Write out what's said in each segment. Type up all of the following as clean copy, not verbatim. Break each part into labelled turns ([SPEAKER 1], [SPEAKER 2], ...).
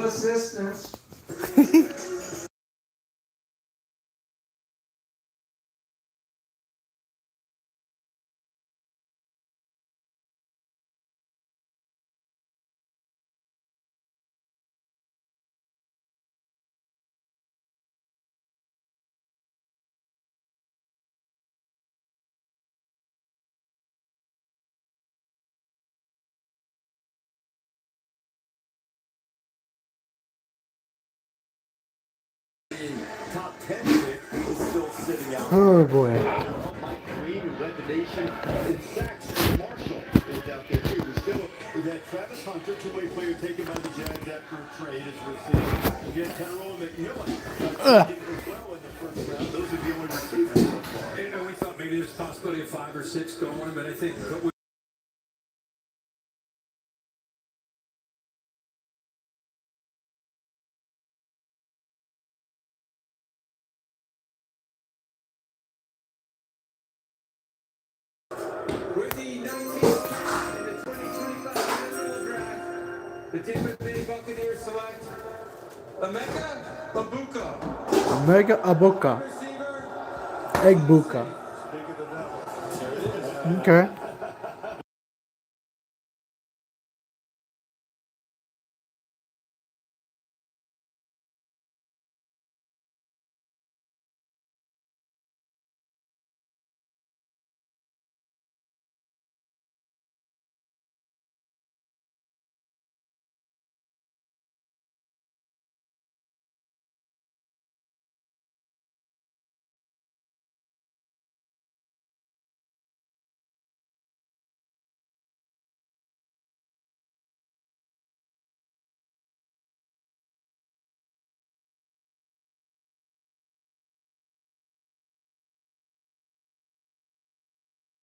[SPEAKER 1] Assistance.
[SPEAKER 2] Top 10 pick is still sitting out.
[SPEAKER 3] Oh boy.
[SPEAKER 2] Mike Green, who led the nation in sacks. Marshall is out there too. We've had Travis Hunter, two-way player taken by the Jags after a trade as receiver. We had Tyrone McMillan as well in the first round. Those are the only receivers so far.
[SPEAKER 4] You know, we thought maybe there's a possibility of 5 or 6 going, but I think what we with the 19th in the 2025 NFL Draft, the Tampa Bay Buccaneers select Emeka Egbuka,
[SPEAKER 3] Mega Abuka.
[SPEAKER 4] receiver.
[SPEAKER 3] Egbuka. Okay.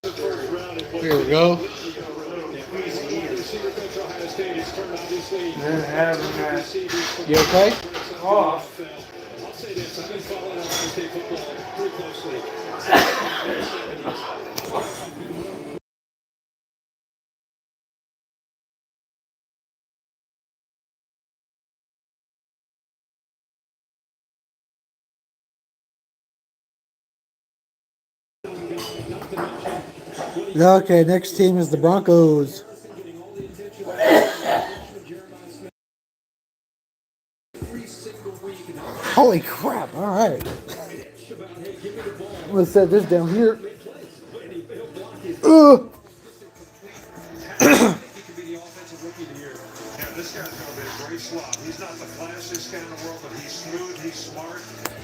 [SPEAKER 3] Here we go. You okay?
[SPEAKER 1] Off.
[SPEAKER 4] I'll say this, I've been following Ohio State football pretty closely.
[SPEAKER 3] Okay, next team is the Broncos. Holy crap, alright. I'm gonna set this down here. Ugh.
[SPEAKER 5] This guy's going to be a great slot. He's not the flashiest guy in the world, but he's smooth, he's smart.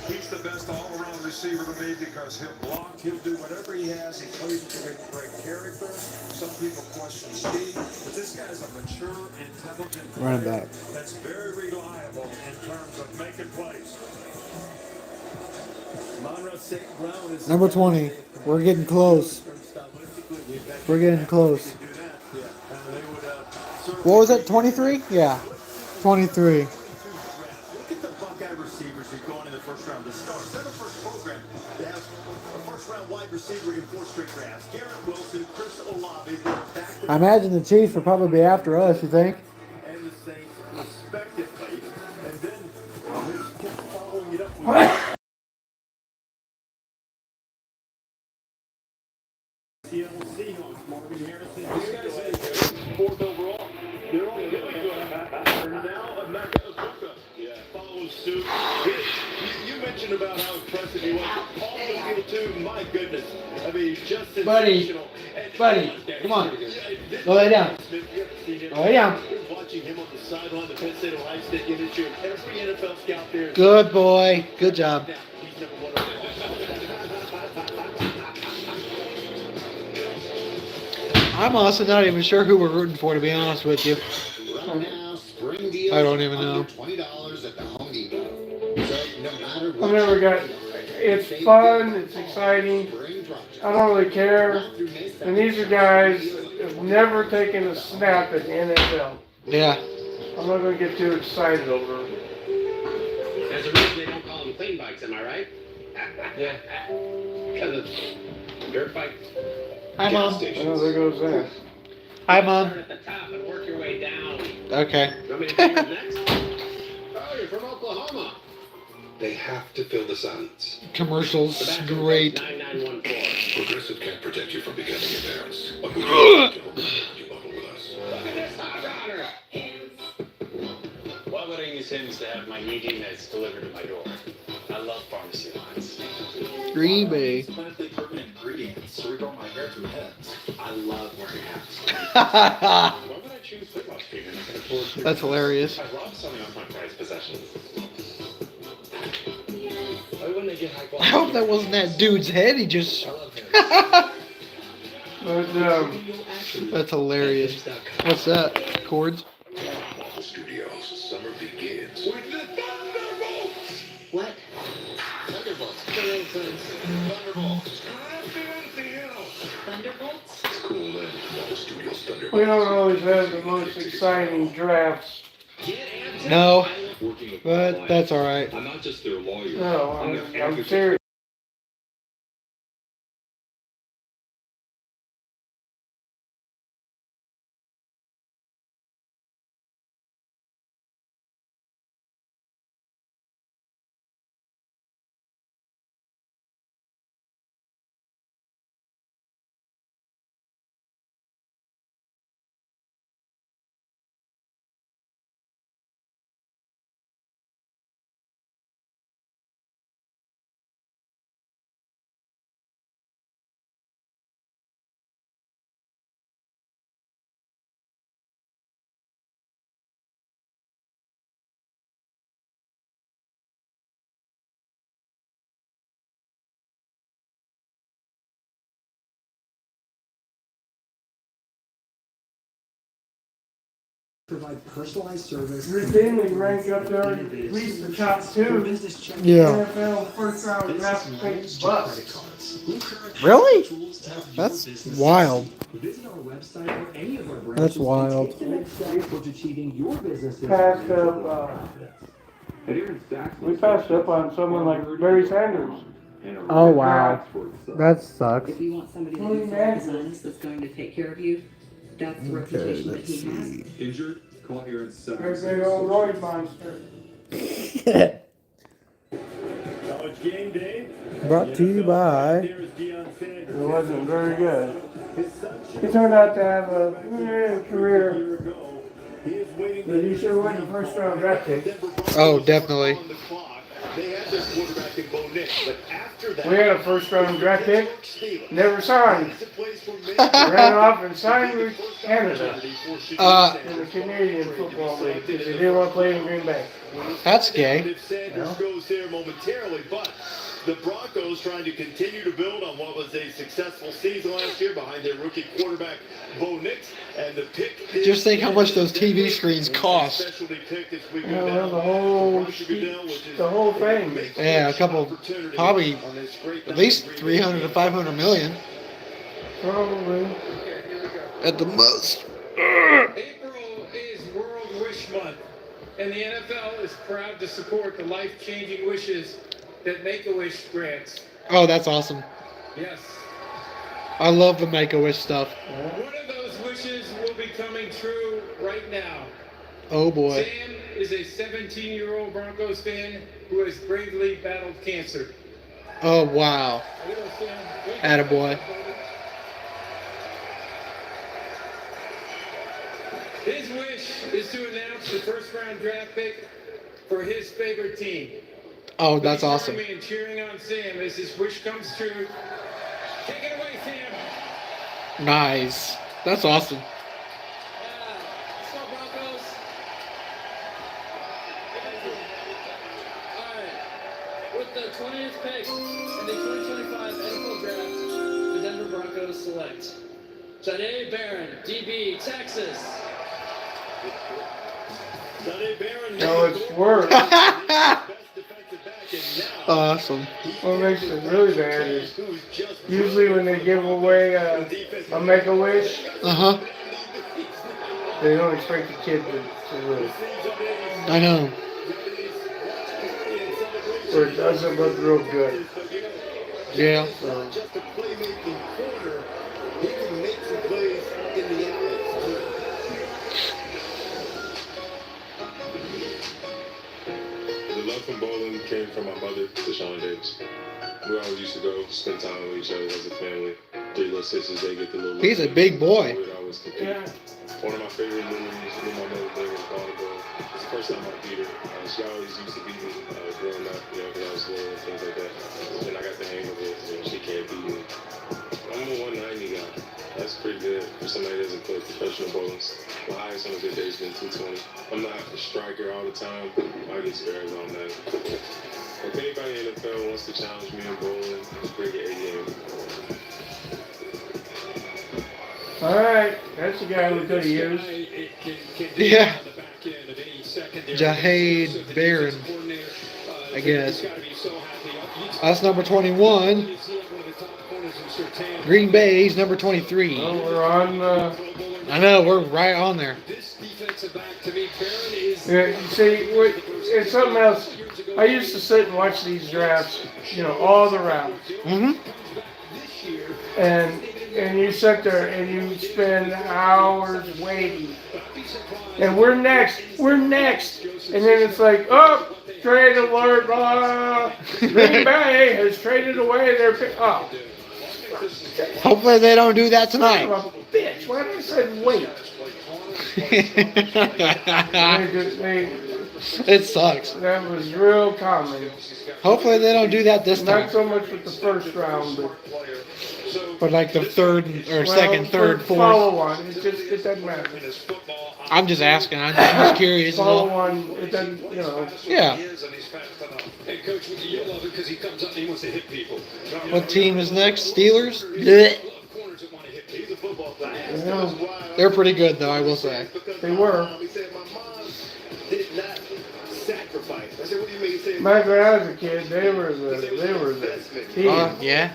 [SPEAKER 5] He's the best all-around receiver to me because he'll block, he'll do whatever he has. He plays with a great character. Some people question speed, but this guy's a mature, intelligent
[SPEAKER 3] Running
[SPEAKER 5] player
[SPEAKER 3] back.
[SPEAKER 5] that's very reliable in terms of making plays.
[SPEAKER 3] Number 20. We're getting close. We're getting close. What was it? 23? Yeah. 23.
[SPEAKER 2] Look at the Buckeye receivers who go in the first round. The stars. They're the first program to have a first-round wide receiver in 4 straight drafts. Garrett Wilson, Chris Olave, they're back
[SPEAKER 3] I imagine the Chiefs will probably be after us, you think?
[SPEAKER 2] and the Saints respectively. And then here's kept following it up with Seattle Seahawks, Marvin Harrison. These guys are 4th overall. They're all really good. And now Emeka Egbuka follows suit. You mentioned about how impressive he was. Paul O'Neill too. My goodness. I mean, just sensational.
[SPEAKER 3] Buddy, come on. Go lay down. Go lay down.
[SPEAKER 2] Watching him on the sideline, the Penn State Ohio State University, and every NFL scout there.
[SPEAKER 3] Good boy. Good job.
[SPEAKER 2] He's number 1.
[SPEAKER 3] I'm also not even sure who we're rooting for, to be honest with you.
[SPEAKER 6] Right now, spring deals
[SPEAKER 3] I don't even know.
[SPEAKER 6] under $20 at the Home Depot. So no matter what
[SPEAKER 1] I've never got. It's fun. It's exciting.
[SPEAKER 6] spring project,
[SPEAKER 1] I don't really care. And these are guys that have never taken a snap at the NFL.
[SPEAKER 3] Yeah.
[SPEAKER 1] I'm not going to get too excited over it.
[SPEAKER 7] There's a reason they don't call them clean bikes, am I right?
[SPEAKER 4] Yeah.
[SPEAKER 7] Because it's dirt bikes.
[SPEAKER 3] Hi, Mom.
[SPEAKER 1] Oh, there goes that.
[SPEAKER 3] Hi, Mom.
[SPEAKER 7] Start at the top and work your way down.
[SPEAKER 3] Okay.
[SPEAKER 7] You want me to do yours next? from Oklahoma.
[SPEAKER 8] They have to fill the silence.
[SPEAKER 3] Commercials,
[SPEAKER 7] Tobacco
[SPEAKER 3] great.
[SPEAKER 7] 9914.
[SPEAKER 8] Progressive can't protect you from becoming embarrassed. But we can you bubble with us.
[SPEAKER 7] Look at this hot runner. Why would I use Hims to have my ED meds delivered to my door? I love pharmacy lines.
[SPEAKER 3] Green Bay.
[SPEAKER 5] Clinically proven ingredients, so we grow my hair through heads.
[SPEAKER 7] I love wearing hats. Why would I choose weight loss treatment? I can afford to?
[SPEAKER 3] That's hilarious.
[SPEAKER 7] I love selling off my prized possessions. Why wouldn't I get high
[SPEAKER 3] I
[SPEAKER 7] quality?
[SPEAKER 3] hope that wasn't that dude's head. He just.
[SPEAKER 7] I love him.
[SPEAKER 1] But,
[SPEAKER 3] That's hilarious. What's that? Chords?
[SPEAKER 8] Marvel Studios, summer begins.
[SPEAKER 5] With the Thunderbolts!
[SPEAKER 7] What? Thunderbolts.
[SPEAKER 5] Thunderbolts.
[SPEAKER 9] Thunderbolts?
[SPEAKER 8] It's cool then. Marvel Studios
[SPEAKER 1] we
[SPEAKER 8] Thunderbolts.
[SPEAKER 1] don't always have the most exciting drafts.
[SPEAKER 3] No,
[SPEAKER 8] Working with
[SPEAKER 3] but that's alright.
[SPEAKER 8] I'm not just their lawyer.
[SPEAKER 1] No, I'm serious.
[SPEAKER 10] Provide personalized service.
[SPEAKER 1] Routinely rank up there at least the top two.
[SPEAKER 3] Yeah.
[SPEAKER 1] NFL first round draft pick bust.
[SPEAKER 3] Really? That's wild.
[SPEAKER 10] Visit our website or any of our branches.
[SPEAKER 3] That's wild.
[SPEAKER 10] Take the next step towards achieving your business's
[SPEAKER 1] Passed up, we passed up on someone like Barry Sanders.
[SPEAKER 3] Oh, wow. That sucks.
[SPEAKER 9] If you want somebody to
[SPEAKER 1] Tony
[SPEAKER 9] do
[SPEAKER 1] Manning.
[SPEAKER 9] business that's going to take care of you, that's the reputation that he has.
[SPEAKER 2] Injured? Call here in
[SPEAKER 1] There's big old Royd monster.
[SPEAKER 2] College game day.
[SPEAKER 3] Brought to you by.
[SPEAKER 1] It wasn't very good. He turned out to have a career, but he sure wasn't a first round draft pick.
[SPEAKER 3] Oh, definitely.
[SPEAKER 2] They had their quarterback in Bo Nix, but after that,
[SPEAKER 1] We had a first round draft pick, never signed. Ran off and signed with Canada in the Canadian Football League because he didn't want to play in Green Bay.
[SPEAKER 3] That's gay.
[SPEAKER 2] Sanders goes there momentarily, but the Broncos trying to continue to build on what was a successful season last year behind their rookie quarterback Bo Nix, and the pick is
[SPEAKER 3] Just think how much those TV screens cost.
[SPEAKER 2] specialty pick this week.
[SPEAKER 1] You know, the whole thing.
[SPEAKER 3] Yeah, a couple, probably at least 300 to 500 million
[SPEAKER 1] Probably.
[SPEAKER 3] at the most.
[SPEAKER 4] April is World Wish Month, and the NFL is proud to support the life-changing wishes that Make-A-Wish grants.
[SPEAKER 3] Oh, that's awesome.
[SPEAKER 4] Yes.
[SPEAKER 3] I love the Make-A-Wish stuff.
[SPEAKER 4] One of those wishes will be coming true right now.
[SPEAKER 3] Oh boy.
[SPEAKER 4] Sam is a 17-year-old Broncos fan who has bravely battled cancer.
[SPEAKER 3] Oh wow. Attaboy.
[SPEAKER 4] His wish is to announce the first-round draft pick for his favorite team.
[SPEAKER 3] Oh, that's
[SPEAKER 4] Please
[SPEAKER 3] awesome.
[SPEAKER 4] join me in cheering on Sam as his wish comes true. Take it away, Sam.
[SPEAKER 3] Nice. That's awesome.
[SPEAKER 4] Let's go, Broncos.
[SPEAKER 11] Alright, with the 20th pick in the 2025 NFL Draft, the Denver Broncos select Janae Barron, DB, Texas.
[SPEAKER 1] No, it's worse.
[SPEAKER 3] Awesome.
[SPEAKER 1] What makes it really bad is usually when they give away a Make-A-Wish,
[SPEAKER 3] Uh-huh.
[SPEAKER 1] they don't expect the kid to live.
[SPEAKER 3] I know.
[SPEAKER 1] Or it doesn't look real good.
[SPEAKER 3] Yeah.
[SPEAKER 1] So,
[SPEAKER 2] Just a playmaking corner, he can make some plays in the alleys too.
[SPEAKER 8] from bowling came from my mother, Deshaun Davis. We always used to go spend time with each other as a family. 3 little sisters, they get the little.
[SPEAKER 3] He's a big boy.
[SPEAKER 8] We'd always compete.
[SPEAKER 1] Yeah.
[SPEAKER 8] One of my favorite memories with my mother playing was volleyball. It's the first time I beat her. She always used to beat me growing up, you know, when I was little and things like that. Then I got the hang of it, you know, she can't beat me. I'm a 190 guy. That's pretty good for somebody that doesn't play professional bowling. My highest on a good day has been 220. I'm not a striker all the time, but I get spares on that. If anybody in the NFL wants to challenge me in bowling, just bring your A game.
[SPEAKER 1] All right, that's the guy we could have used.
[SPEAKER 3] Yeah. Jahaid Barron, I guess. That's number 21. Green Bay's number 23.
[SPEAKER 1] Well, we're on.
[SPEAKER 3] I know, we're right on there.
[SPEAKER 1] Yeah, you see, it's something else. I used to sit and watch these drafts, you know, all the rounds.
[SPEAKER 3] Mm-hmm.
[SPEAKER 1] And you sit there and you spend hours waiting. And we're next. And then it's like, oh, trade alert, blah. Green Bay has traded away their pick. Oh.
[SPEAKER 3] Hopefully they don't do that tonight.
[SPEAKER 1] Son of a bitch, why did I say wait?
[SPEAKER 3] It sucks.
[SPEAKER 1] That was real common.
[SPEAKER 3] Hopefully they don't do that this
[SPEAKER 1] Not
[SPEAKER 3] time.
[SPEAKER 1] so much with the first round,
[SPEAKER 3] But like the third or second, third, fourth.
[SPEAKER 1] Follow on. It doesn't matter.
[SPEAKER 3] I'm just asking. I'm just curious.
[SPEAKER 1] Follow on. It doesn't, you know.
[SPEAKER 3] Yeah.
[SPEAKER 7] Hey, Coach, you love it because he comes up and he wants to hit people.
[SPEAKER 3] What team is next? Steelers? Blech.
[SPEAKER 1] Yeah,
[SPEAKER 3] They're pretty good though, I will say.
[SPEAKER 1] they were.
[SPEAKER 2] Did not sacrifice. I said, what do you mean? He said,
[SPEAKER 1] Back when I was a kid, they were the team.
[SPEAKER 3] Yeah.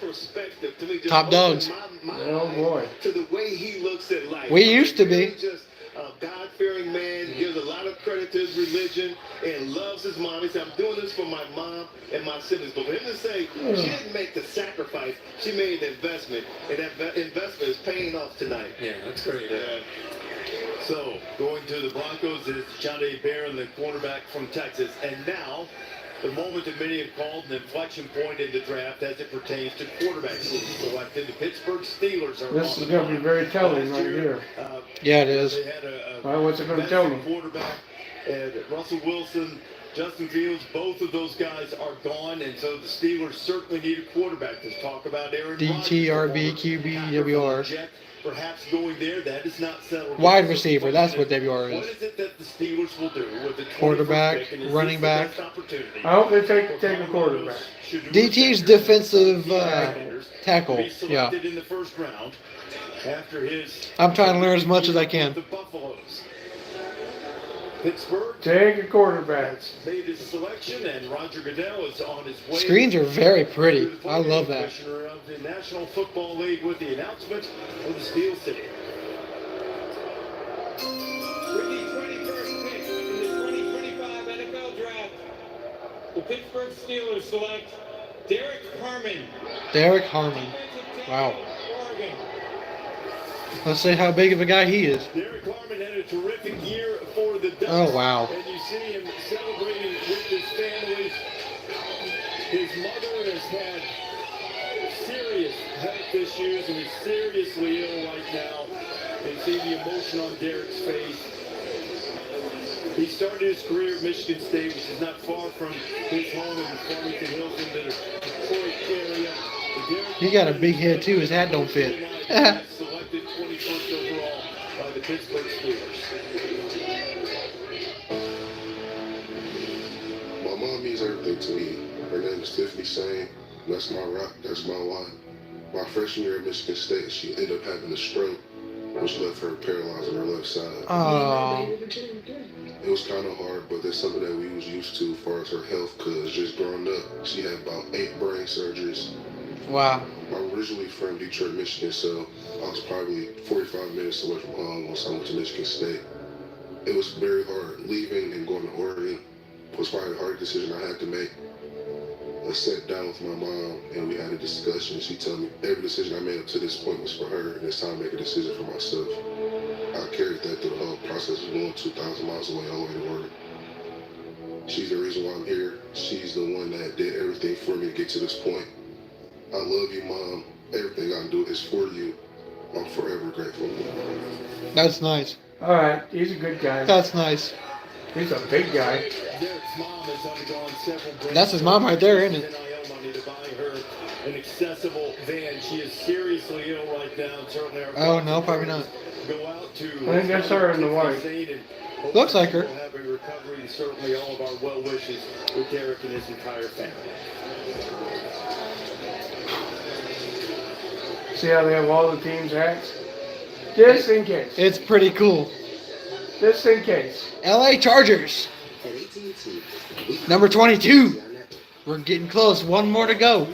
[SPEAKER 3] Top dogs.
[SPEAKER 1] Oh boy.
[SPEAKER 2] To the way he looks at life.
[SPEAKER 3] We used to be.
[SPEAKER 2] Just a God-fearing man, gives a lot of credit to his religion, and loves his mom. He said, I'm doing this for my mom and my siblings. But for him to say, she didn't make the sacrifice, she made an investment, and that investment is paying off tonight.
[SPEAKER 7] Yeah, that's great.
[SPEAKER 2] So, going to the Broncos is Jahaid Barron, the cornerback from Texas. And now, the moment that many have called an inflection point in the draft as it pertains to quarterbacks. Selected the Pittsburgh Steelers are
[SPEAKER 1] This is going to be very telling right here.
[SPEAKER 3] Yeah, it is.
[SPEAKER 2] They had a
[SPEAKER 1] Well, what's it going to tell me?
[SPEAKER 2] quarterback, and Russell Wilson, Justin Fields, both of those guys are gone, and so the Steelers certainly need a quarterback. There's talk about Aaron Rodgers,
[SPEAKER 3] DTRB, QB, WR.
[SPEAKER 2] perhaps going there. That is not settled.
[SPEAKER 3] Wide receiver, that's what WR
[SPEAKER 2] What
[SPEAKER 3] is.
[SPEAKER 2] is it that the Steelers will do with the 21st
[SPEAKER 3] Quarterback,
[SPEAKER 2] pick, and is
[SPEAKER 3] running
[SPEAKER 2] this the
[SPEAKER 3] back.
[SPEAKER 2] best opportunity?
[SPEAKER 1] I hope they take a quarterback.
[SPEAKER 3] DT's defensive tackle.
[SPEAKER 2] Be
[SPEAKER 3] Yeah.
[SPEAKER 2] selected in the first round after his
[SPEAKER 3] I'm trying to learn as much as I can.
[SPEAKER 2] the Buffaloes. Pittsburgh
[SPEAKER 1] Take a quarterback.
[SPEAKER 2] made his selection, and Roger Goodell is on his way.
[SPEAKER 3] Screens are very pretty. I love that.
[SPEAKER 2] Commissioner of the National Football League with the announcement of the Steel City.
[SPEAKER 4] With the 21st pick in the 2025 NFL Draft, the Pittsburgh Steelers select Derek Harmon.
[SPEAKER 3] Derek Harmon. Wow.
[SPEAKER 4] Oregon.
[SPEAKER 3] Let's see how big of a guy he is.
[SPEAKER 2] Derek Harmon had a terrific year for the Ducks.
[SPEAKER 3] Oh, wow.
[SPEAKER 2] And you see him celebrating with his family. His mother has had serious health issues and is seriously ill right now. And see the emotion on Derek's face. He started his career at Michigan State, which is not far from his home in Farmington Hills in the Detroit area.
[SPEAKER 3] He got a big head too. His hat don't fit.
[SPEAKER 2] Selected 21st overall by the Pittsburgh Steelers.
[SPEAKER 8] My mom means everything to me. Her name is Tiffany Sane. That's my rock. That's my wife. My freshman year at Michigan State, she ended up having a stroke, which left her paralyzed on her left side.
[SPEAKER 3] Oh.
[SPEAKER 8] It was kind of hard, but that's something that we was used to as far as her health, because just growing up, she had about 8 brain surgeries.
[SPEAKER 3] Wow.
[SPEAKER 8] I'm originally from Detroit, Michigan, so I was probably 45 minutes away from home once I went to Michigan State. It was very hard. Leaving and going to Oregon was probably the hardest decision I had to make. I sat down with my mom and we had a discussion. She told me every decision I made up to this point was for her, and it's time to make a decision for myself. I carried that through the whole process of going 2,000 miles away all the way to Oregon. She's the reason why I'm here. She's the one that did everything for me to get to this point. I love you, Mom. Everything I do is for you. I'm forever grateful.
[SPEAKER 3] That's nice.
[SPEAKER 1] All right, he's a good guy.
[SPEAKER 3] That's nice.
[SPEAKER 1] He's a big guy.
[SPEAKER 2] Derek's mom has undergone several brain
[SPEAKER 3] That's his mom right there, isn't it?
[SPEAKER 2] NIL money to buy her an accessible van. She is seriously ill right now. Certainly our
[SPEAKER 3] Oh, no, probably not.
[SPEAKER 2] go out to
[SPEAKER 1] I think that's her in the white.
[SPEAKER 3] Looks like her.
[SPEAKER 2] We'll have a recovery and certainly all of our well wishes with Derek and his entire family.
[SPEAKER 1] See how they have all the teams' hats? Just in case.
[SPEAKER 3] It's pretty cool.
[SPEAKER 1] Just in case.
[SPEAKER 3] LA Chargers. Number 22. We're getting close. One more to go.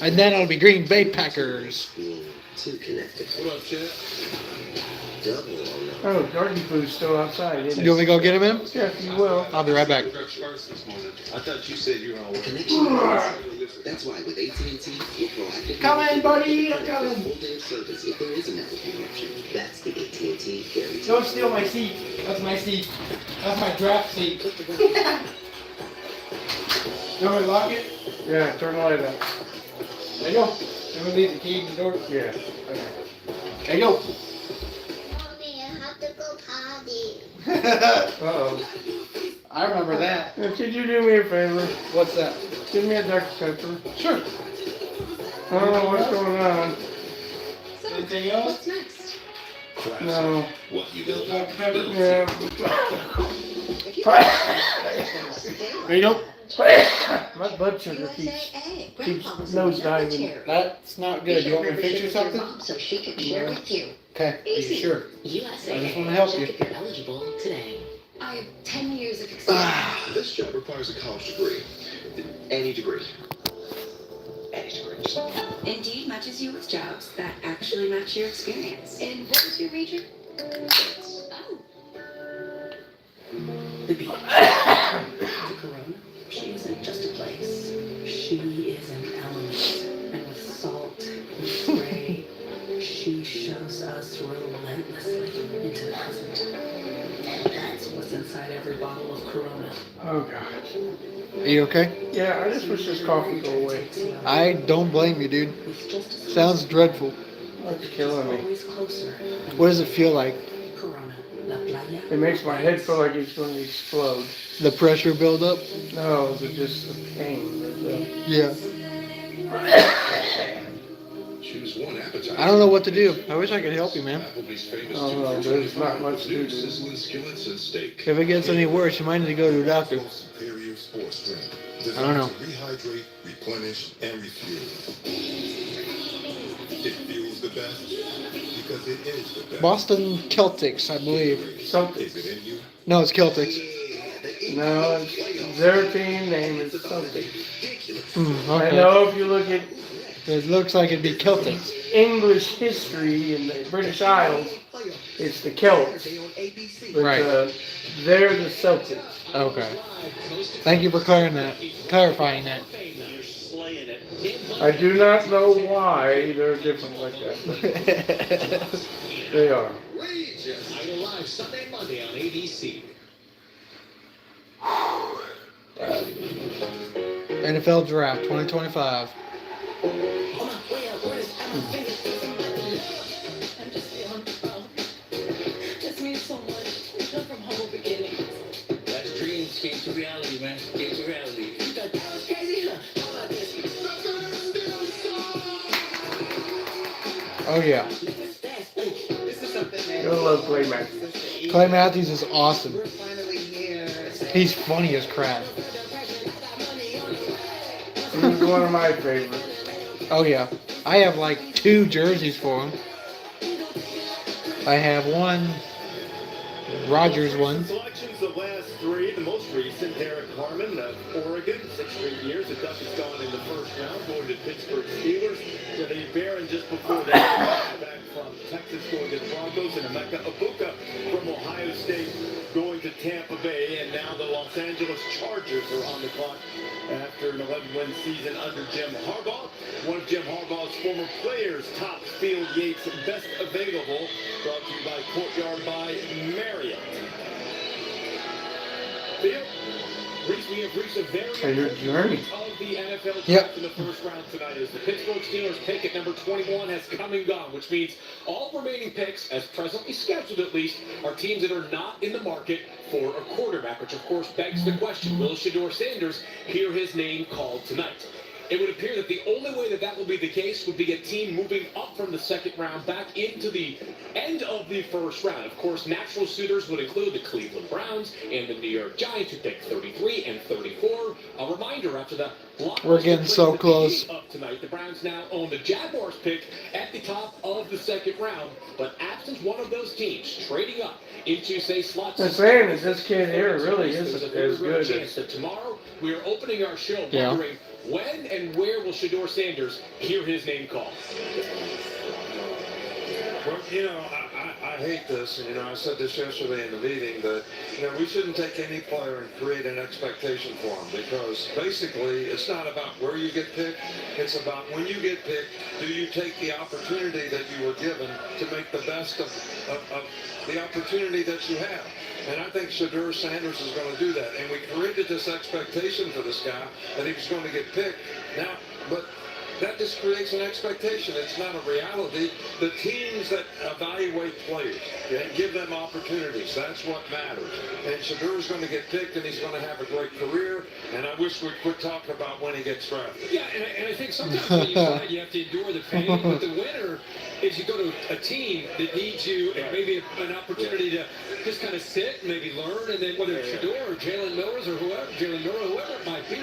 [SPEAKER 3] And then it'll be Green Bay Packers.
[SPEAKER 2] What up, Chad?
[SPEAKER 1] Oh, Darky Poo's still outside, isn't
[SPEAKER 3] You
[SPEAKER 1] he?
[SPEAKER 3] want me to go get him in?
[SPEAKER 1] Yes, you will.
[SPEAKER 3] I'll be right back.
[SPEAKER 8] I thought you said you were on
[SPEAKER 6] That's why with AT&T, we're proactive.
[SPEAKER 3] Come in, buddy. I'm coming.
[SPEAKER 6] Full-day service if there is a network interruption. That's the AT&T guarantee.
[SPEAKER 3] Don't steal my seat. That's my seat. That's my draft seat. You want me to lock it?
[SPEAKER 1] Yeah, turn the light on.
[SPEAKER 3] There you go. I'm gonna leave the key in the door.
[SPEAKER 1] Yeah.
[SPEAKER 3] There you go.
[SPEAKER 12] Mommy, I have to go potty.
[SPEAKER 1] Uh-oh.
[SPEAKER 3] I remember that.
[SPEAKER 1] Could you do me a favor?
[SPEAKER 3] What's that?
[SPEAKER 1] Give me a Dr. Pepper.
[SPEAKER 3] Sure.
[SPEAKER 1] I don't know what's going on.
[SPEAKER 3] Anything else?
[SPEAKER 12] What's next?
[SPEAKER 1] No.
[SPEAKER 8] What you built?
[SPEAKER 3] Dr. Pepper?
[SPEAKER 1] Yeah.
[SPEAKER 3] There you go.
[SPEAKER 1] My blood sugar keeps
[SPEAKER 12] Hey,
[SPEAKER 1] keeps
[SPEAKER 12] Grandpa's
[SPEAKER 1] nosediving.
[SPEAKER 3] That's not good. You want me to fix you something?
[SPEAKER 12] So she can share with you.
[SPEAKER 3] Okay. Are you sure?
[SPEAKER 12] USA.
[SPEAKER 3] I just want to help you.
[SPEAKER 12] Check if you're eligible today. I have 10 years of experience.
[SPEAKER 8] This job requires a college degree. Any degree. Any degree.
[SPEAKER 9] Indeed matches you with jobs that actually match your experience.
[SPEAKER 12] And what was your major?
[SPEAKER 9] Oh. The beach. The Corona. She isn't just a place. She is an element. And with salt and spray, she shows us relentlessly into the present. That's what's inside every bottle of Corona.
[SPEAKER 1] Oh, God.
[SPEAKER 3] Are you okay?
[SPEAKER 1] Yeah, I just wish this coffee would go away.
[SPEAKER 3] I don't blame you, dude. Sounds dreadful.
[SPEAKER 1] It's killing me.
[SPEAKER 9] Always closer.
[SPEAKER 3] What does it feel like?
[SPEAKER 9] Corona. La playa.
[SPEAKER 1] It makes my head feel like it's going to explode.
[SPEAKER 3] The pressure build up?
[SPEAKER 1] No, it's just the pain.
[SPEAKER 3] Yeah.
[SPEAKER 8] Choose one appetizer.
[SPEAKER 3] I don't know what to do. I wish I could help you, man.
[SPEAKER 8] Applebee's famous
[SPEAKER 1] Oh, no, there's not much to do.
[SPEAKER 8] sizzling skillets and steak.
[SPEAKER 3] If it gets any worse, you might need to go to a doctor.
[SPEAKER 5] Superior sports drink.
[SPEAKER 3] I don't know.
[SPEAKER 5] To rehydrate, replenish, and refuel. It feels the best because it is the best.
[SPEAKER 3] Boston Celtics, I believe.
[SPEAKER 1] Something.
[SPEAKER 5] Is it in you?
[SPEAKER 3] No, it's Celtics.
[SPEAKER 1] No, it's their team name is something. I
[SPEAKER 3] Okay.
[SPEAKER 1] know if you look at
[SPEAKER 3] It looks like it'd be Celtics.
[SPEAKER 1] English history in the British Isles, it's the Celts. But
[SPEAKER 3] Right.
[SPEAKER 1] they're the Celtics.
[SPEAKER 3] Okay. Thank you for clarifying that.
[SPEAKER 1] I do not know why they're different like that. They are.
[SPEAKER 7] Idol Live Sunday, Monday on ABC.
[SPEAKER 3] NFL Draft 2025.
[SPEAKER 11] I'm just feeling proud. This means so much. Come from humble beginnings.
[SPEAKER 7] That's dreams came to reality, man. Came to reality. You got that was crazy, huh? How about this?
[SPEAKER 3] Oh yeah.
[SPEAKER 7] This is something that
[SPEAKER 1] You'll love Clay Matthews.
[SPEAKER 3] Clay Matthews is awesome.
[SPEAKER 7] we're finally here.
[SPEAKER 3] He's funny as crap.
[SPEAKER 1] He's one of my favorites.
[SPEAKER 3] Oh yeah. I have like 2 jerseys for him. I have one Rogers one.
[SPEAKER 2] Selections the last 3. The most recent, Derek Harmon of Oregon, 6 straight years. The Duck has gone in the first round, going to Pittsburgh Steelers. Renee Barron just before that, back from Texas, going to the Broncos, and Emeka Ibuka from Ohio State, going to Tampa Bay. And now the Los Angeles Chargers are on the clock after an 11-win season under Jim Harbaugh. One of Jim Harbaugh's former players, top Field Yates, best available, brought to you by Courtyard by Marriott. Theo, we have reached a very
[SPEAKER 1] And your journey.
[SPEAKER 2] of the NFL draft
[SPEAKER 3] Yep.
[SPEAKER 2] in the first round tonight as the Pittsburgh Steelers pick at number 21 has come and gone, which means all remaining picks, as presently scheduled at least, are teams that are not in the market for a quarterback, which of course begs the question, will Shedeur Sanders hear his name called tonight? It would appear that the only way that will be the case would be a team moving up from the second round back into the end of the first round. Of course, natural suitors would include the Cleveland Browns and the New York Giants, who pick 33 and 34. A reminder, after the
[SPEAKER 3] We're getting so close.
[SPEAKER 2] up tonight, the Browns now own the Jaguars pick at the top of the second round, but absent one of those teams trading up into, say, slots.
[SPEAKER 1] The saying is this kid here really isn't as good
[SPEAKER 2] Chance
[SPEAKER 1] as.
[SPEAKER 2] that tomorrow we are opening our show
[SPEAKER 3] Yeah.
[SPEAKER 2] wondering when and where will Shedeur Sanders hear his name called?
[SPEAKER 5] Well, I hate this, and I said this yesterday in the meeting that we shouldn't take any player and create an expectation for him, because basically it's not about where you get picked, it's about when you get picked, do you take the opportunity that you were given to make the best of the opportunity that you have. And I think Shedeur Sanders is going to do that. And we created this expectation for this guy that he was going to get picked. Now, but that just creates an expectation. It's not a reality. The teams that evaluate players and give them opportunities, that's what matters. And Shedeur's going to get picked, and he's going to have a great career. And I wish we'd quit talking about when he gets drafted.
[SPEAKER 2] Yeah, and I think sometimes when you fight, you have to endure the pain. But the winner is you go to a team that needs you and maybe an opportunity to just kind of sit and maybe learn. And then whether it's Shedeur or Jalen Miller or whoever it might be.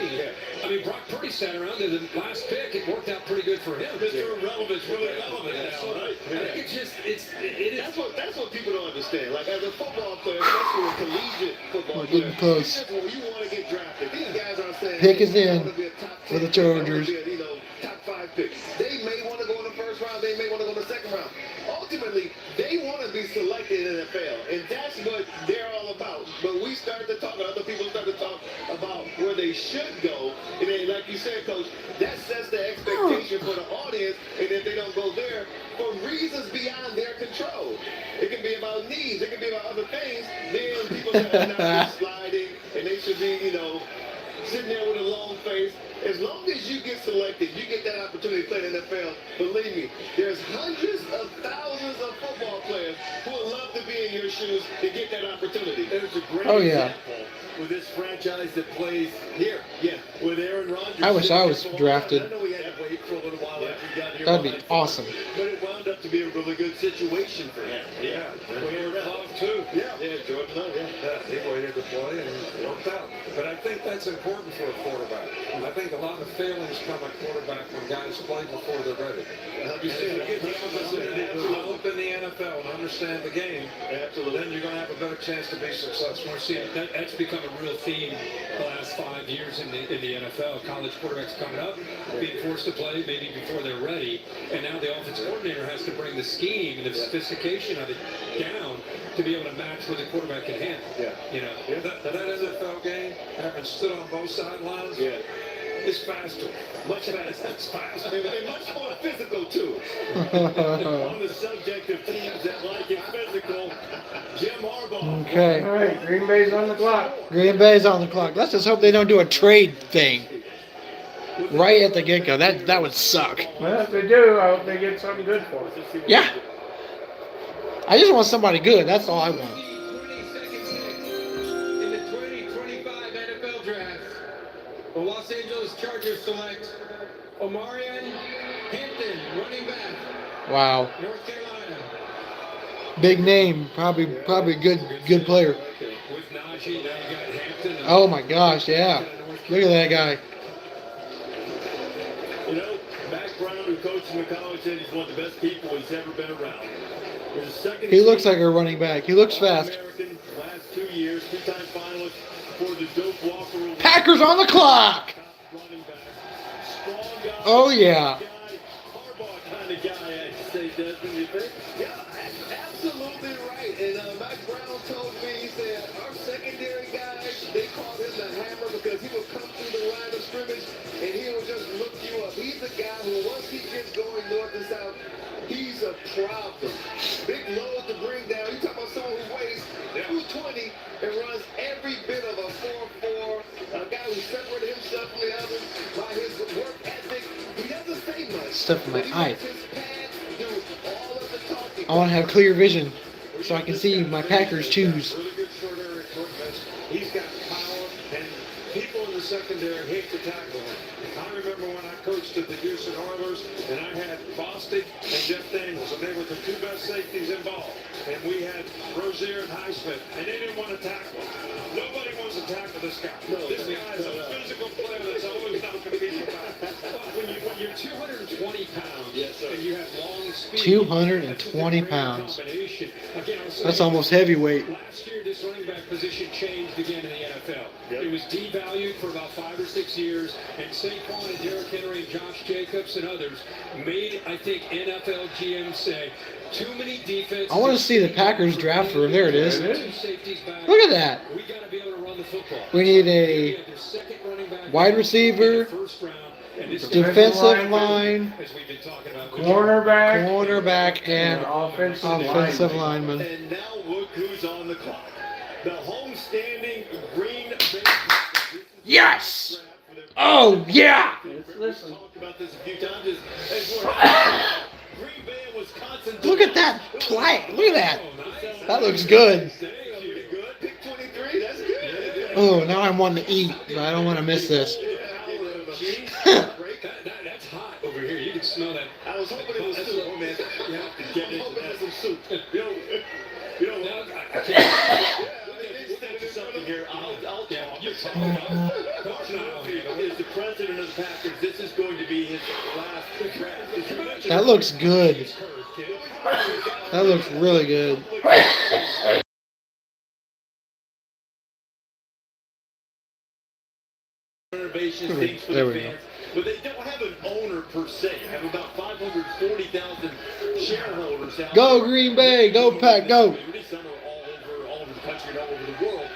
[SPEAKER 2] I mean, Brock Purdy sat around in the last pick. It worked out pretty good for him.
[SPEAKER 8] Mr. Irrelevant's really relevant now, right?
[SPEAKER 2] I think
[SPEAKER 8] That's what people don't understand. Like, as a football player, especially a collegiate football
[SPEAKER 3] We're
[SPEAKER 8] player,
[SPEAKER 3] getting close.
[SPEAKER 8] you want to get drafted. These guys are saying,
[SPEAKER 3] Pick is
[SPEAKER 8] hey, I
[SPEAKER 3] in
[SPEAKER 8] wanna be a top
[SPEAKER 3] for
[SPEAKER 8] 10
[SPEAKER 3] the
[SPEAKER 8] pick, I wanna
[SPEAKER 3] Chargers.
[SPEAKER 8] be a, top 5 pick. They may want to go in the first round. They may want to go in the second round. Ultimately, they want to be selected in the NFL, and that's what they're all about. But we start to talk, other people start to talk about where they should go, and then, like you said, Coach, that sets the expectation for the audience, and if they don't go there, for reasons beyond their control. It can be about needs, it can be about other things, then people say, not sliding, and they should be, sitting there with a long face. As long as you get selected, you get that opportunity to play in the NFL, believe me, there's hundreds of thousands of football players who would love to be in your shoes to get that opportunity.
[SPEAKER 2] there's a great
[SPEAKER 8] example
[SPEAKER 2] with this franchise that plays here.
[SPEAKER 8] Yeah.
[SPEAKER 2] With Aaron Rodgers.
[SPEAKER 3] I wish I was drafted.
[SPEAKER 2] I know we had to wait for a little while after he got here.
[SPEAKER 3] That'd be awesome.
[SPEAKER 2] But it wound up to be a really good situation for him.
[SPEAKER 5] Yeah.
[SPEAKER 2] Jordan Love, too.
[SPEAKER 5] Yeah.
[SPEAKER 2] Jordan Love,
[SPEAKER 5] He waited to play, and it worked out. But I think that's important for a quarterback. I think a lot of failings come at quarterback when guys play before they're ready. And if you get the opportunity to develop in the NFL and understand the game, then you're going to have a better chance to be successful.
[SPEAKER 2] We're seeing that's become a real theme the last 5 years in the NFL. College quarterbacks coming up, being forced to play maybe before they're ready, and now the offensive coordinator has to bring the scheme and the sophistication of it down to be able to match what the quarterback can handle.
[SPEAKER 5] That NFL game, having stood on both sidelines, is faster.
[SPEAKER 8] Much faster. It's faster. And much more physical, too. On the subject of teams that like it physical, Jim Harbaugh.
[SPEAKER 3] Okay.
[SPEAKER 1] All right, Green Bay's on the clock.
[SPEAKER 3] Green Bay's on the clock. Let's just hope they don't do a trade thing right at the get-go. That would suck.
[SPEAKER 1] Well, if they do, I hope they get something good for it.
[SPEAKER 3] Yeah. I just want somebody good. That's all I want.
[SPEAKER 4] In the 2025 NFL Draft, the Los Angeles Chargers select Omarion Hampton, running back,
[SPEAKER 3] Wow.
[SPEAKER 4] North Carolina.
[SPEAKER 3] Big name. Probably good player.
[SPEAKER 2] With Najee, now you got Hampton.
[SPEAKER 3] Oh my gosh, yeah. Look at that guy.
[SPEAKER 8] Mac Brown, who coached him in college, said he's one of the best people he's ever been around. There's a second
[SPEAKER 3] He looks like a running back. He looks fast.
[SPEAKER 8] American, last 2 years, 2-time finalist for the Doak Walker Award.
[SPEAKER 3] Packers on the clock.
[SPEAKER 8] Running back. Strong guy.
[SPEAKER 3] Oh yeah.
[SPEAKER 8] Harbaugh kind of guy, I'd say, Desmond, you think? Yeah, absolutely right. And Mac Brown told me, he said, our secondary guys, they called him the hammer because he would come through the line of scrimmage and he would just look you up. He's a guy who, once he gets going north and south, he's a problem. Big load to bring down. You talk about someone who weighs 220 and runs every bit of a
[SPEAKER 3] stuff in my eyes. I want to have clear vision so I can see my Packers choose.
[SPEAKER 5] Really good short area quickness. He's got power, and people in the secondary hate to tackle him. I remember when I coached at the Houston Oilers, and I had Bostic and Jeff Daniels, and they were the two best safeties in ball. And we had Rozier and Highsmith, and they didn't want to tackle him. Nobody wants to tackle this guy. This guy is a physical player that's always knocking people back.
[SPEAKER 2] When you're 220 pounds and you have long speed,
[SPEAKER 3] 220 pounds.
[SPEAKER 2] combination. Again,
[SPEAKER 3] That's almost heavyweight.
[SPEAKER 2] last year, this running back position changed again in the NFL. It was devalued for about 5 or 6 years, and Saquon and Derrick Henry and Josh Jacobs and others made, I think, NFL GMs say, too many defenses.
[SPEAKER 3] I want to see the Packers draft room. There it is. Look at that.
[SPEAKER 2] We got to be able to run the football.
[SPEAKER 3] We need a wide receiver, defensive line, cornerback, and offensive lineman.
[SPEAKER 2] And now look who's on the clock. The homestanding Green Bay.
[SPEAKER 3] Yes! Oh, yeah!
[SPEAKER 2] Listen. Talked about this a few times. Green Bay and Wisconsin.
[SPEAKER 3] Look at that play. Look at that. That looks good.
[SPEAKER 2] Pick 23. That's good.
[SPEAKER 3] Oh, now I want to eat, but I don't want to miss this.
[SPEAKER 2] That's hot over here. You can smell that. I was hoping it was soup. Oh, man. You have to get into that. Some soup. You know, I can't. Something here. I'll tell you. Coach Nile is the president of the Packers. This is going to be his last draft.
[SPEAKER 3] That looks good. That looks really good. There we go.
[SPEAKER 2] But they don't have an owner per se. They have about 540,000 shareholders out
[SPEAKER 3] Go Green Bay, go Pack, go.
[SPEAKER 2] Some are all over the country and all over the world.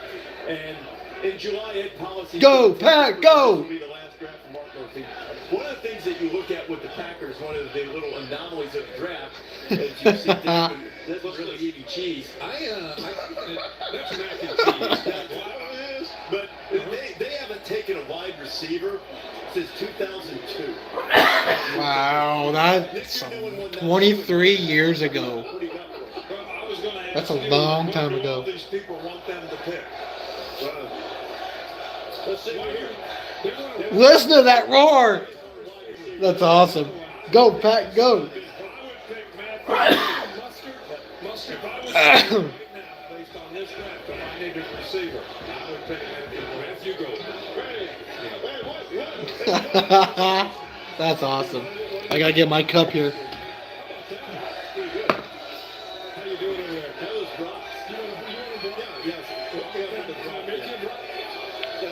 [SPEAKER 2] And in July, Ed Policy.
[SPEAKER 3] Go Pack, go.
[SPEAKER 2] The last draft for Mark Murphy. One of the things that you look at with the Packers, one of the little anomalies of the draft, as you see, that's really eating cheese. I think that's mac and cheese. That's what it is. But they haven't taken a wide receiver since 2002.
[SPEAKER 3] Wow, that's 23 years ago. That's a long time ago.
[SPEAKER 2] These people want them to pick. Let's see here.
[SPEAKER 3] Listen to that roar. That's awesome. Go Pack, go. That's awesome. I gotta get my cup here.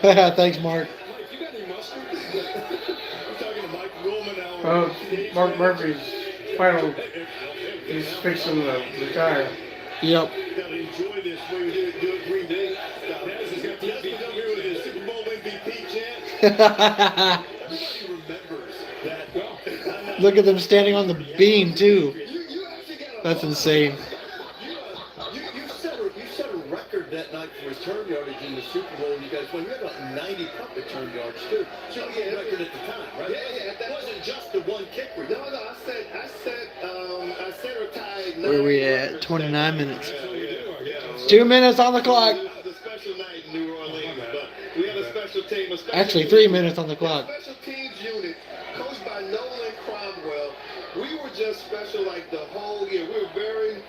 [SPEAKER 3] Thanks, Mark.
[SPEAKER 1] Oh, Mark Murphy's final. He's fixing the retire.
[SPEAKER 3] Yep.
[SPEAKER 2] Enjoy this way we do it Green Day. Dennis is going to be here with his Super Bowl MVP chant.
[SPEAKER 3] Look at them standing on the beam too. That's insane.
[SPEAKER 2] You set a record that night for return yardage in the Super Bowl. You guys won. You had about 90 punt return yards too. So you had a record at the time, right? Yeah. That wasn't just the one kick. No. I set or tied.
[SPEAKER 3] Where are we at? 29 minutes. 2 minutes on the clock.
[SPEAKER 2] The special night in New Orleans, but we have a special team.
[SPEAKER 3] Actually, 3 minutes on the clock.
[SPEAKER 2] Special teams unit, coached by Nolan Cromwell. We were just special like the whole year. We were very,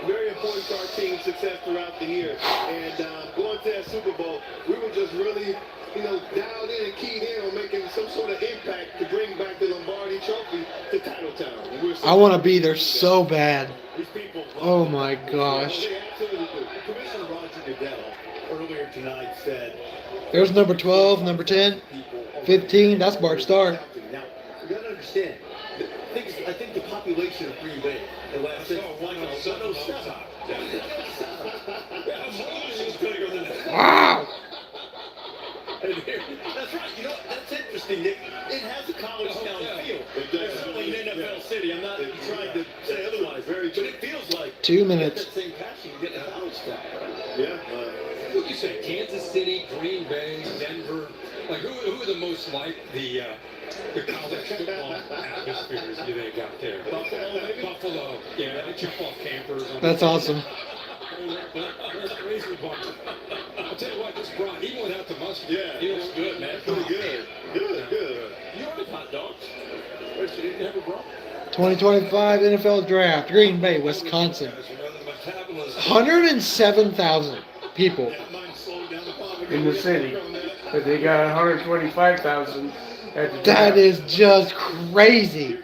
[SPEAKER 2] very important to our team's success throughout the year. And going to that Super Bowl, we were just really, dialed in and keyed in on making some sort of impact to bring back the Lombardi Trophy to Titletown.
[SPEAKER 3] I want to be there so bad. Oh my gosh.
[SPEAKER 2] Commissioner Roger Goodell earlier tonight said,
[SPEAKER 3] There's number 12, number 10, 15. That's Bart Starr.
[SPEAKER 2] Now, you got to understand, I think the population of Green Bay, the last 107.
[SPEAKER 3] Wow.
[SPEAKER 2] That's right. That's interesting, Nick. It has a college town feel. It's certainly an NFL city. I'm not trying to say otherwise, but it feels like
[SPEAKER 3] 2 minutes.
[SPEAKER 2] that same passion you get in a college town. Yeah. What you say? Kansas City, Green Bay, Denver. Like who are the most like the
[SPEAKER 5] the college football atmospheres you think out there. Buffalo, yeah, they jump off campers.
[SPEAKER 3] That's awesome.
[SPEAKER 5] They're crazy bunch. I'll tell you what, this Brian, he went out to mustard.
[SPEAKER 2] Yeah,
[SPEAKER 5] He was good, man.
[SPEAKER 2] pretty good. Good.
[SPEAKER 5] You ordered hot dogs. But you didn't have a bro.
[SPEAKER 3] 2025 NFL Draft, Green Bay, Wisconsin. 107,000 people.
[SPEAKER 1] in the city, but they got 125,000 at the
[SPEAKER 3] That
[SPEAKER 1] draft.
[SPEAKER 3] is just crazy.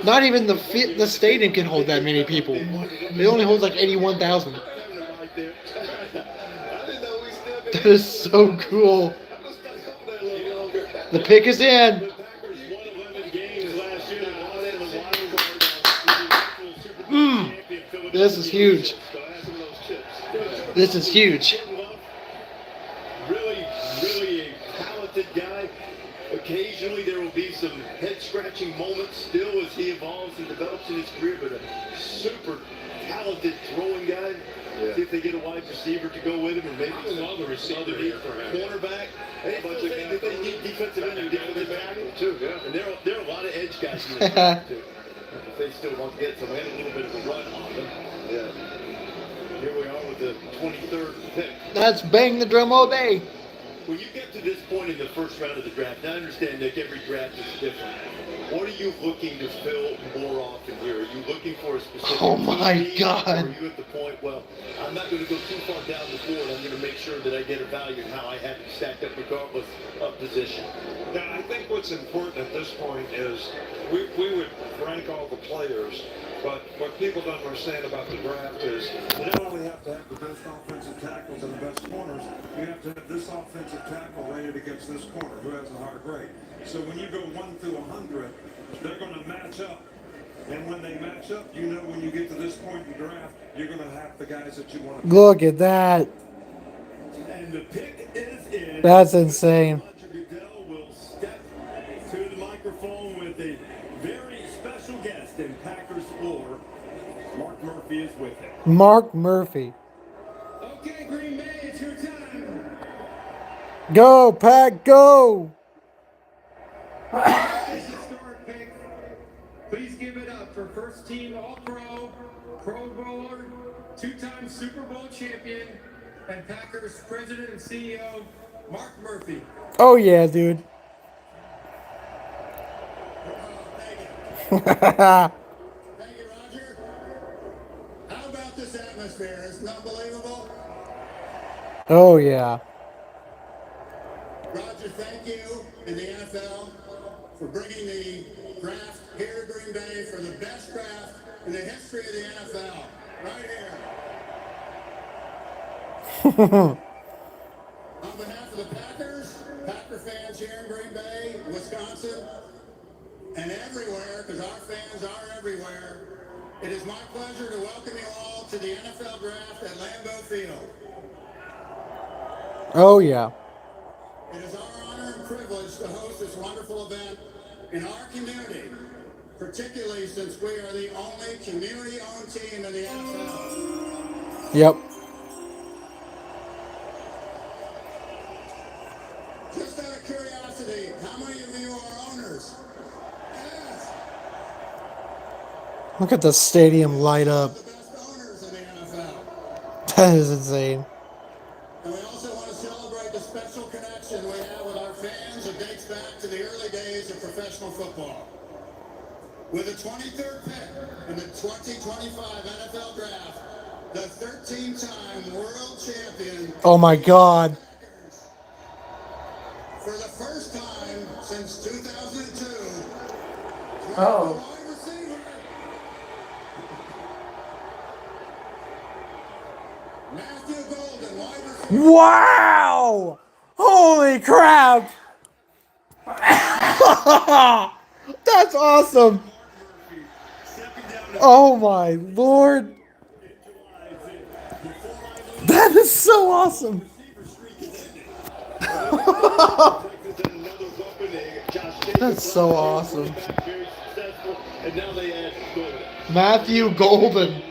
[SPEAKER 3] Not even the stadium can hold that many people. It only holds like 81,000. That is so cool. The pick is in. This is huge. This is huge.
[SPEAKER 2] Really a talented guy. Occasionally there will be some head-scratching moments still as he evolves and develops in his career, but a super talented throwing guy. Yeah. See if they get a wide receiver to go with him, or maybe some other receiver here for him. Cornerback. Hey, they need defensive end and defensive tackle too. Yeah. And there are a lot of edge guys in this team too. If they still want to get some, and a little bit of a run on them. Yeah. Here we are with the 23rd pick.
[SPEAKER 3] That's bang the drum all day.
[SPEAKER 2] When you get to this point in the first round of the draft, I understand that every draft is different. What are you looking to fill more often here? Are you looking for a specific
[SPEAKER 3] Oh my
[SPEAKER 2] team,
[SPEAKER 3] God.
[SPEAKER 2] Or are you at the point, well, I'm not going to go too far down the board. I'm going to make sure that I get a value in how I have it stacked up regardless of position.
[SPEAKER 5] Now, I think what's important at this point is we would rank all the players, but what people don't understand about the draft is you not only have to have the best offensive tackles and the best corners, you have to have this offensive tackle rated against this corner who has a higher grade. So when you go 1 through 100, they're going to match up. And when they match up, you know when you get to this point in the draft, you're going to have the guys that you want to.
[SPEAKER 3] Look at that.
[SPEAKER 2] And the pick is in.
[SPEAKER 3] That's insane.
[SPEAKER 2] Goodell will step to the microphone with a very special guest in Packers lore. Mark Murphy is with him.
[SPEAKER 3] Mark Murphy.
[SPEAKER 4] Okay, Green Bay, it's your time.
[SPEAKER 3] Go, Pack, go.
[SPEAKER 4] This historic pick. Please give it up for first team All-Pro, Pro Bowler, two-time Super Bowl champion, and Packers president and CEO, Mark Murphy.
[SPEAKER 3] Oh, yeah, dude.
[SPEAKER 13] Thank you, Roger. How about this atmosphere? Isn't it unbelievable?
[SPEAKER 3] Oh, yeah.
[SPEAKER 13] Roger, thank you and the NFL for bringing the draft here to Green Bay for the best draft in the history of the NFL. Right here. On behalf of the Packers, Packer fans here in Green Bay, Wisconsin, and everywhere, because our fans are everywhere, it is my pleasure to welcome you all to the NFL Draft at Lambeau Field.
[SPEAKER 3] Oh, yeah.
[SPEAKER 13] It is our honor and privilege to host this wonderful event in our community, particularly since we are the only community-owned team in the NFL.
[SPEAKER 3] Yep.
[SPEAKER 13] Just out of curiosity, how many of you are owners? Yes.
[SPEAKER 3] Look at the stadium light up.
[SPEAKER 13] The best owners in the NFL.
[SPEAKER 3] That is insane.
[SPEAKER 13] And we also want to celebrate the special connection we have with our fans that dates back to the early days of professional football. With the 23rd pick in the 2025 NFL Draft, the 13-time world champion.
[SPEAKER 3] Oh, my God.
[SPEAKER 13] For the first time since 2002.
[SPEAKER 1] Oh.
[SPEAKER 13] Wide receiver. Matthew Golden, wide receiver.
[SPEAKER 3] Wow! Holy crap! That's awesome! Oh my lord! That is so awesome! That's so awesome. Matthew Golden.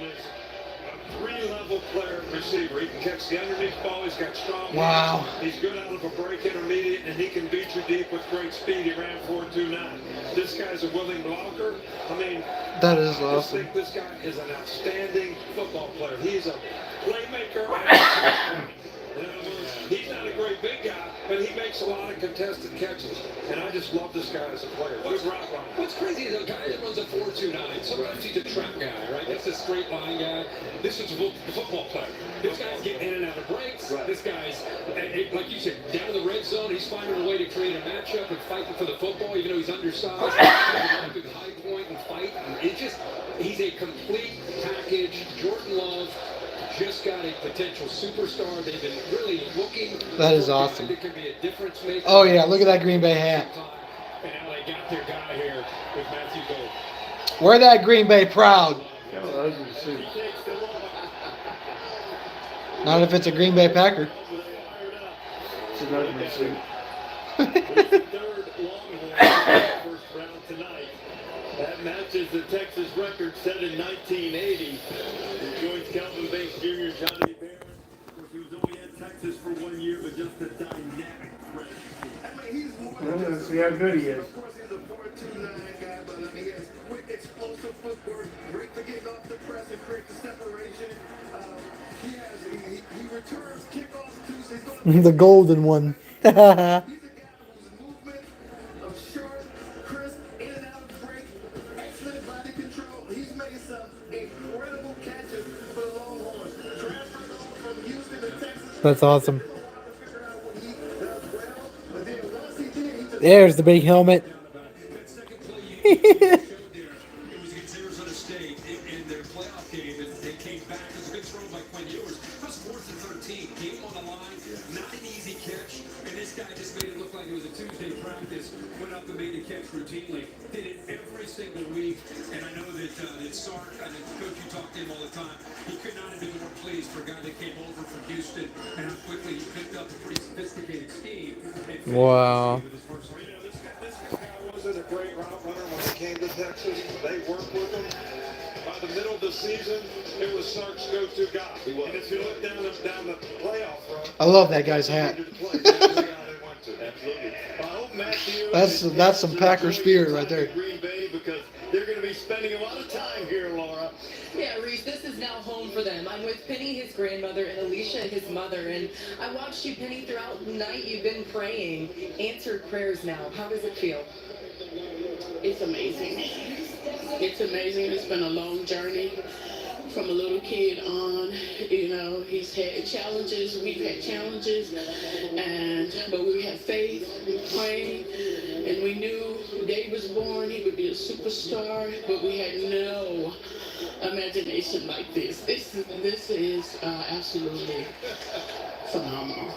[SPEAKER 2] Three-level player for
[SPEAKER 5] receiver. He can catch the underneath ball. He's got strong
[SPEAKER 3] Wow.
[SPEAKER 5] hands. He's good out of a break intermediate, and he can beat you deep with great speed. He ran 4.29. This guy's a willing blocker. I mean,
[SPEAKER 3] That is
[SPEAKER 5] I just
[SPEAKER 3] awesome.
[SPEAKER 5] think this guy is an outstanding football player. He's a playmaker. In other words, he's not a great big guy, but he makes a lot of contested catches. And I just love this guy as a player. Good route runner.
[SPEAKER 14] What's crazy is a guy that runs a 4.29. Sometimes he's a trap guy, right? That's a straight line guy. This is a football player. This guy's getting in and out of breaks.
[SPEAKER 5] Right.
[SPEAKER 14] This guy's, like you said, down in the red zone. He's finding a way to create a matchup and fighting for the football, even though he's undersized. He's a high point and fight. And it's just, he's a complete package. Jordan Love just got a potential superstar. They've been really looking.
[SPEAKER 3] That is
[SPEAKER 14] for a guy
[SPEAKER 3] awesome.
[SPEAKER 14] that could be a difference maker.
[SPEAKER 3] Oh yeah, look at that Green Bay hat.
[SPEAKER 14] And now they got their guy here with Matthew Gold.
[SPEAKER 3] Wear that Green Bay proud.
[SPEAKER 1] Got an ugly suit.
[SPEAKER 3] Not if it's a Green Bay Packer.
[SPEAKER 1] It's an ugly suit.
[SPEAKER 2] Third Longhorn first round tonight. That matches the Texas record set in 1980. He joins Calvin Banks Jr., Johnny Barron. Of course, he was only at Texas for 1 year, but just a dynamic threat. I mean, he's more than
[SPEAKER 1] Let's see how good he is.
[SPEAKER 2] Of course, he's a 4.29 guy, but I mean, he has quick, explosive footwork, great for getting off the press and create the separation. He returns kickoffs Tuesdays.
[SPEAKER 3] The golden one.
[SPEAKER 2] He's a guy whose movement of sharp, crisp, in and out of break, excellent body control. He's made some incredible catches for the Longhorns. Transferred over from Houston to Texas.
[SPEAKER 3] That's awesome.
[SPEAKER 2] Figure out what he does well, but then once he did, he just
[SPEAKER 3] There's the big helmet.
[SPEAKER 5] That second play you showed there, it was against Arizona State in their playoff game, and they came back. It was a good throw by Quinn Ewers. It was 4th and 13. Game on the line, not an easy catch, and this guy just made it look like it was a Tuesday practice. Went up and made the catch routinely. Did it every single week, and I know that Sark, and the coach, you talk to him all the time, he could not have been more pleased for a guy that came over from Houston and how quickly he picked up a pretty sophisticated scheme.
[SPEAKER 3] Wow.
[SPEAKER 5] This guy wasn't a great route runner when he came to Texas. They worked with him. By the middle of the season, it was Sark's go-to guy. And if you look down the playoff run,
[SPEAKER 3] I love that guy's hat. That's some Packer spirit right there.
[SPEAKER 2] Green Bay because they're going to be spending a lot of time here, Laura.
[SPEAKER 9] Yeah, Reese, this is now home for them. I'm with Penny, his grandmother, and Alicia, his mother. And I watched you, Penny, throughout the night. You've been praying, answered prayers now. How does it feel?
[SPEAKER 15] It's amazing. It's amazing. It's been a long journey from a little kid on. You know, he's had challenges. We've had challenges. But we had faith. We prayed. And we knew the day he was born, he would be a superstar. But we had no imagination like this. This is absolutely phenomenal.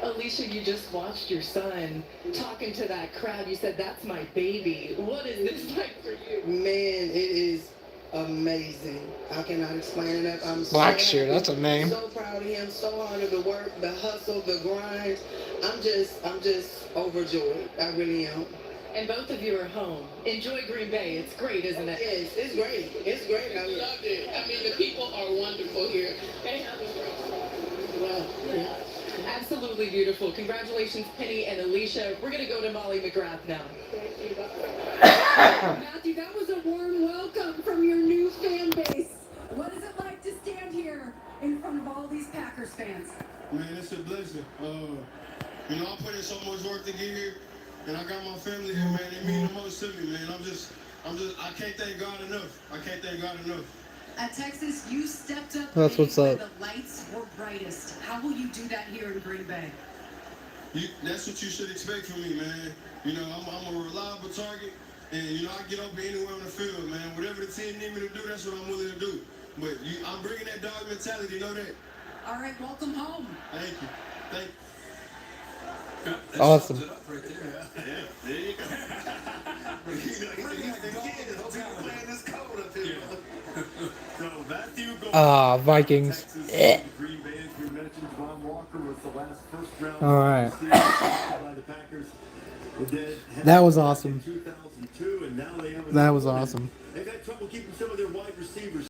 [SPEAKER 9] Alicia, you just watched your son talking to that crowd. You said, "That's my baby." What is this like for you?
[SPEAKER 16] Man, it is amazing. I cannot explain it. I'm so
[SPEAKER 3] Blackshear,
[SPEAKER 16] happy,
[SPEAKER 3] that's a name.
[SPEAKER 16] So proud of him. So hard of the work, the hustle, the grind. I'm just overjoyed. I really am.
[SPEAKER 9] And both of you are home. Enjoy Green Bay. It's great, isn't it?
[SPEAKER 16] Yes, it's great. It's great.
[SPEAKER 15] I loved it. I mean, the people are wonderful here. They have a wow. Yeah.
[SPEAKER 9] Absolutely beautiful. Congratulations, Penny and Alicia. We're going to go to Molly McGrath now.
[SPEAKER 17] Matthew, that was a warm welcome from your new fan base. What is it like to stand here in front of all these Packers fans?
[SPEAKER 13] Man, it's a blessing. You know, I put in so much work to get here, and I got my family here, man. They mean the most to me, man. I can't thank God enough. I can't thank God enough.
[SPEAKER 17] At Texas, you stepped up
[SPEAKER 3] That's what's
[SPEAKER 17] where
[SPEAKER 3] up.
[SPEAKER 17] the lights were brightest. How will you do that here in Green Bay?
[SPEAKER 13] That's what you should expect from me, man. You know, I'm a reliable target, and, you know, I get open anywhere on the field, man. Whatever the team need me to do, that's what I'm willing to do. But I'm bringing that dog mentality, you know that?
[SPEAKER 17] All right, welcome home.
[SPEAKER 13] Thank you. Thank you.
[SPEAKER 3] Awesome.
[SPEAKER 13] There you go.
[SPEAKER 3] Vikings. All right. That was awesome. That was awesome.
[SPEAKER 2] They've had trouble keeping some of their wide receivers